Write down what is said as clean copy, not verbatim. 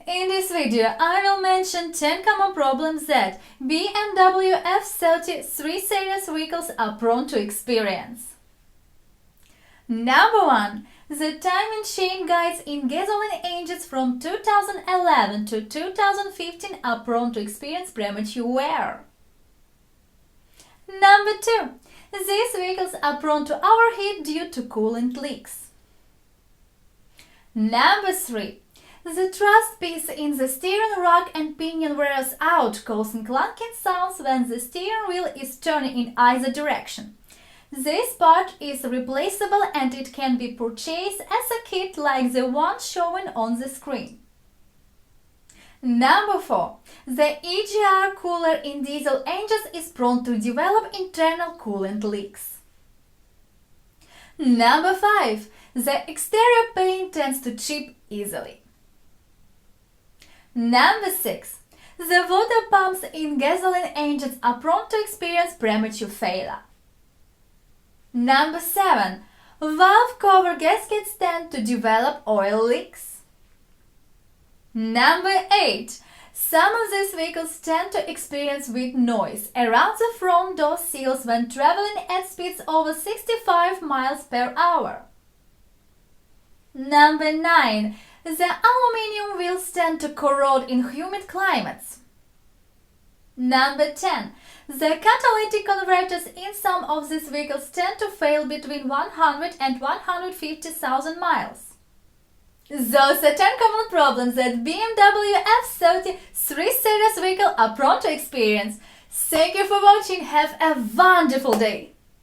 In this video, I will mention 10 common problems that BMW F30 3 Series vehicles are prone to experience. Number 1. The time and chain guides in gasoline engines from 2011 to 2015 are prone to experience premature wear. Number 2. These vehicles are prone to overheat due to coolant leaks. Number 3. The truss piece in the steering rack and pinion wears out, causing clunking sounds when the steering wheel is turning in either direction. This part is replaceable and it can be purchased as a kit like the one shown on the screen. Number 4. The EGR cooler in diesel engines is prone to develop internal coolant leaks. Number 5. The exterior paint tends to chip easily. Number 6. The water pumps in gasoline engines are prone to experience premature failure. Number 7. Valve cover gaskets tend to develop oil leaks. Number 8. Some of these vehicles tend to experience weak noise around the front door seals when traveling at speeds over 65 miles per hour. Number 9. The aluminium wheels tend to corrode in humid climates. Number 10. The catalytic converters in some of these vehicles tend to fail between 100 and 150,000 miles. Those are 10 common problems that BMW F30 3 Series vehicle are prone to experience. Thank you for watching. Have a wonderful day!